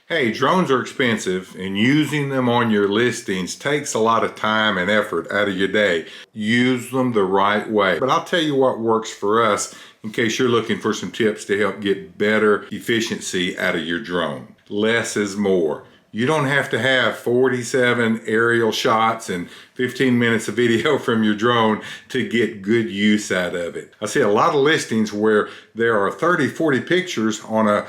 Hey, drones are expensive and using them on your listings takes a lot of time and effort out of your day. Use them the right way. But I'll tell you what works for us in case you're looking for some tips to help get better efficiency out of your drone. Less is more. You don't have to have 47 aerial shots and 15 minutes of video from your drone to get good use out of it. I see a lot of listings where there are 30, 40 pictures on a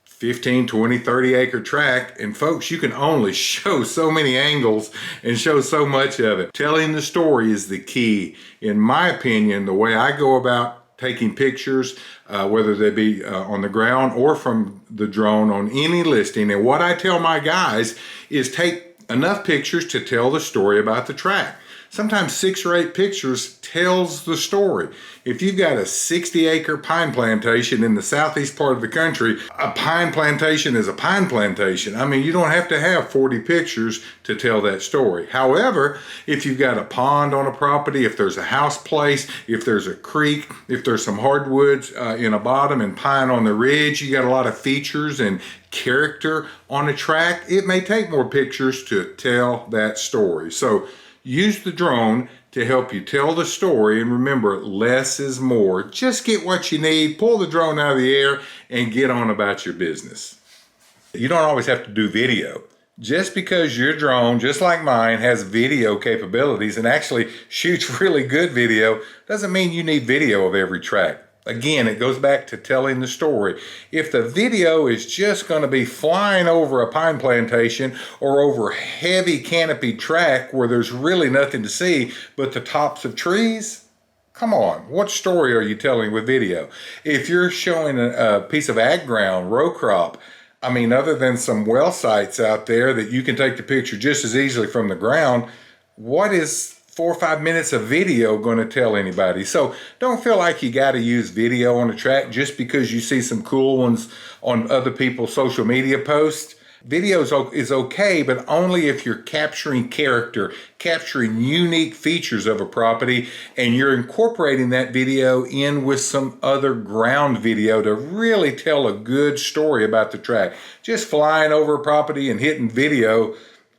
15, 20, 30 acre tract, and folks, you can only show so many angles and show so much of it. Telling the story is the key. In my opinion, the way I go about taking pictures, whether they be on the ground or from the drone on any listing, and what I tell my guys is take enough pictures to tell the story about the tract. Sometimes 6 or 8 pictures tells the story. If you've got a 60-acre pine plantation in the southeast part of the country, a pine plantation is a pine plantation. I mean, you don't have to have 40 pictures to tell that story. However, if you've got a pond on a property, if there's a house place, if there's a creek, if there's some hardwoods in a bottom and pine on the ridge, you got a lot of features and character on a tract, it may take more pictures to tell that story. So use the drone to help you tell the story, and remember, less is more. Just get what you need, pull the drone out of the air, and get on about your business. You don't always have to do video. Just because your drone, just like mine, has video capabilities and actually shoots really good video, doesn't mean you need video of every track. Again, it goes back to telling the story. If the video is just going to be flying over a pine plantation or over heavy canopied track where there's really nothing to see but the tops of trees, come on, what story are you telling with video? If you're showing a piece of ag ground, row crop, I mean, other than some well sites out there that you can take the picture just as easily from the ground, what is 4 or 5 minutes of video going to tell anybody? So don't feel like you got to use video on a track just because you see some cool ones on other people's social media posts. Video is okay, but only if you're capturing character, capturing unique features of a property, and you're incorporating that video in with some other ground video to really tell a good story about the track. Just flying over a property and hitting video,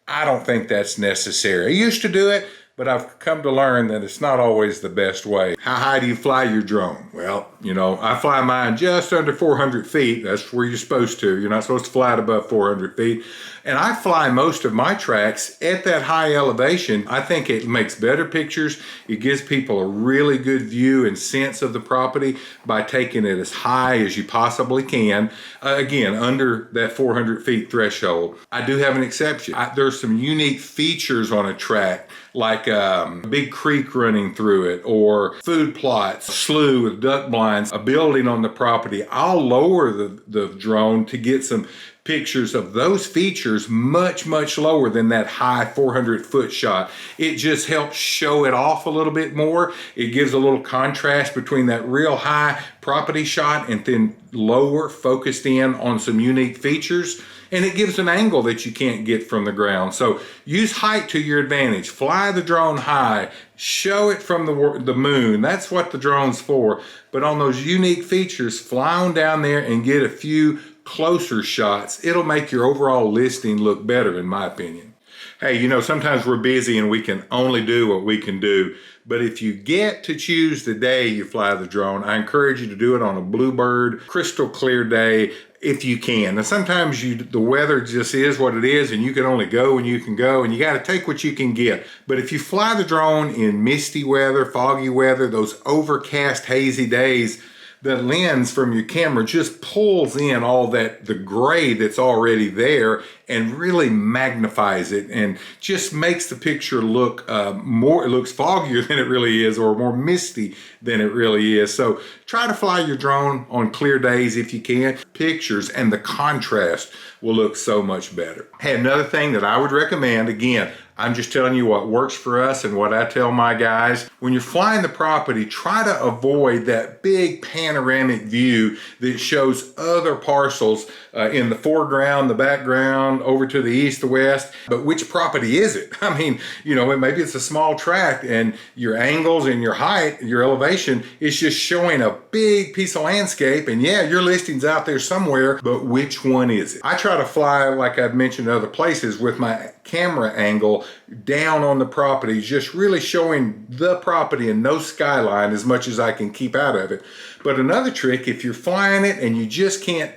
I don't think that's necessary. I used to do it, but I've come to learn that it's not always the best way. How high do you fly your drone? Well, I fly mine just under 400 feet. That's where you're supposed to. You're not supposed to fly it above 400 feet. And I fly most of my tracks at that high elevation. I think it makes better pictures. It gives people a really good view and sense of the property by taking it as high as you possibly can. Again, under that 400 feet threshold. I do have an exception. There's some unique features on a track, like a big creek running through it, or food plots, a slough with duck blinds, a building on the property. I'll lower the drone to get some pictures of those features much, much lower than that high 400-foot shot. It just helps show it off a little bit more. It gives a little contrast between that real high property shot and then lower, focused in on some unique features. And it gives an angle that you can't get from the ground. So use height to your advantage. Fly the drone high. Show it from the moon. That's what the drone's for. But on those unique features, fly on down there and get a few closer shots. It'll make your overall listing look better, in my opinion. Hey, sometimes we're busy and we can only do what we can do. But if you get to choose the day you fly the drone, I encourage you to do it on a bluebird, crystal clear day if you can. Now, sometimes the weather just is what it is and you can only go when you can go, and you got to take what you can get. But if you fly the drone in misty weather, foggy weather, those overcast, hazy days, the lens from your camera just pulls in all the gray that's already there and really magnifies it and just makes the picture look it looks foggier than it really is, or more misty than it really is. So try to fly your drone on clear days if you can. Pictures and the contrast will look so much better. Hey, another thing that I would recommend, again, I'm just telling you what works for us and what I tell my guys. When you're flying the property, try to avoid that big panoramic view that shows other parcels in the foreground, the background, over to the east, the west. But which property is it? I mean, you know, maybe it's a small tract and your angles and your height, your elevation is just showing a big piece of landscape. And yeah, your listing's out there somewhere, but which one is it? I try to fly, like I've mentioned in other places, with my camera angle down on the property, just really showing the property and no skyline as much as I can keep out of it. But another trick, if you're flying it and you just can't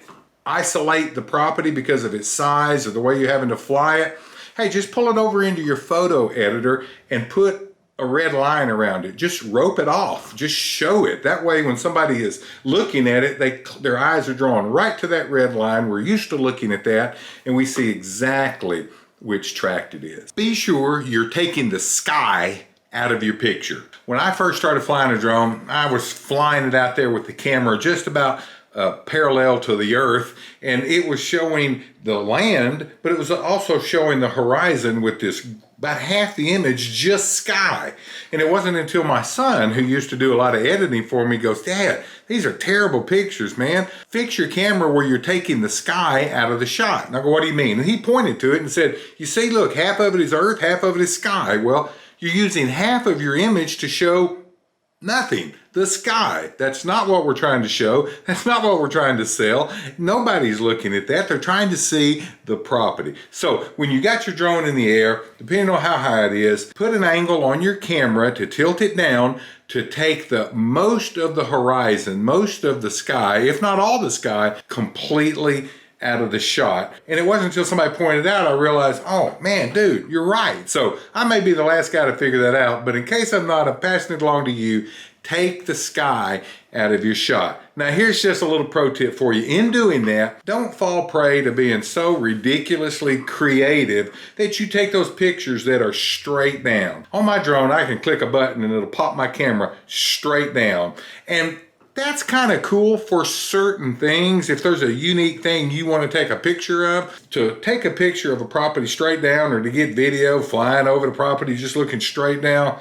isolate the property because of its size or the way you're having to fly it, hey, just pull it over into your photo editor and put a red line around it. Just rope it off. Just show it. That way when somebody is looking at it, their eyes are drawn right to that red line. We're used to looking at that and we see exactly which tract it is. Be sure you're taking the sky out of your picture. When I first started flying a drone, I was flying it out there with the camera just about parallel to the earth, and it was showing the land, but it was also showing the horizon with this about half the image just sky. And it wasn't until my son, who used to do a lot of editing for me, goes, "Dad, these are terrible pictures, man. Fix your camera where you're taking the sky out of the shot." And I go, "What do you mean?" And he pointed to it and said, "You see, look, half of it is earth, half of it is sky." Well, you're using half of your image to show nothing, the sky. That's not what we're trying to show. That's not what we're trying to sell. Nobody's looking at that. They're trying to see the property. So when you got your drone in the air, depending on how high it is, put an angle on your camera to tilt it down to take the most of the horizon, most of the sky, if not all the sky, completely out of the shot. And it wasn't until somebody pointed out I realized, oh man, dude, you're right. So I may be the last guy to figure that out, but in case I'm not, I'm passing it along to you. Take the sky out of your shot. Now here's just a little pro tip for you. In doing that, don't fall prey to being so ridiculously creative that you take those pictures that are straight down. On my drone, I can click a button and it'll pop my camera straight down. And that's kind of cool for certain things. If there's a unique thing you want to take a picture of, to take a picture of a property straight down or to get video flying over the property just looking straight down,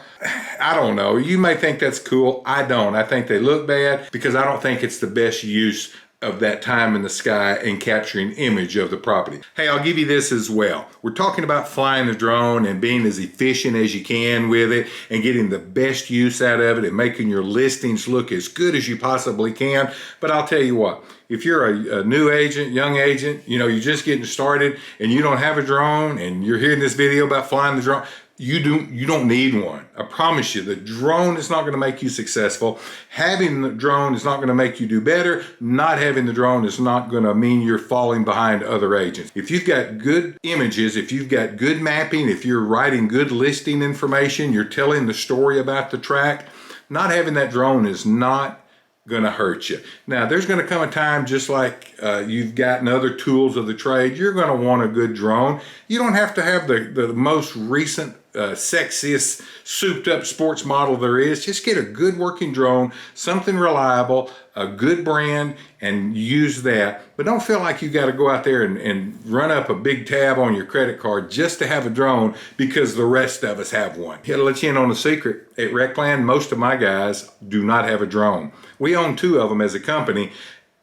I don't know. You may think that's cool. I don't. I think they look bad because I don't think it's the best use of that time in the sky and capturing image of the property. Hey, I'll give you this as well. We're talking about flying the drone and being as efficient as you can with it and getting the best use out of it and making your listings look as good as you possibly can. But I'll tell you what, if you're a new agent, young agent, you know, you're just getting started and you don't have a drone and you're hearing this video about flying the drone, you don't need one. I promise you, the drone is not going to make you successful. Having the drone is not going to make you do better. Not having the drone is not going to mean you're falling behind other agents. If you've got good images, if you've got good mapping, if you're writing good listing information, you're telling the story about the tract, not having that drone is not going to hurt you. Now, there's going to come a time, just like you've gotten other tools of the trade, you're going to want a good drone. You don't have to have the most recent sexiest souped up sports model there is. Just get a good working drone, something reliable, a good brand, and use that. But don't feel like you got to go out there and run up a big tab on your credit card just to have a drone because the rest of us have one. Here to let you in on a secret. At RecLand, most of my guys do not have a drone. We own 2 of them as a company.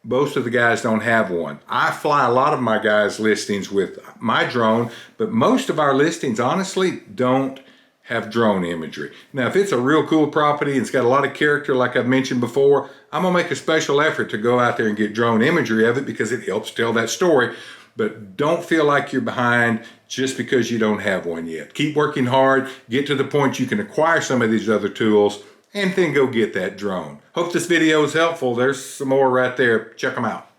Most of the guys don't have one. I fly a lot of my guys' listings with my drone, but most of our listings, honestly, don't have drone imagery. Now, if it's a real cool property and it's got a lot of character, like I've mentioned before, I'm gonna make a special effort to go out there and get drone imagery of it because it helps tell that story. But don't feel like you're behind just because you don't have one yet. Keep working hard, get to the point you can acquire some of these other tools, and then go get that drone. Hope this video was helpful. There's some more right there. Check them out.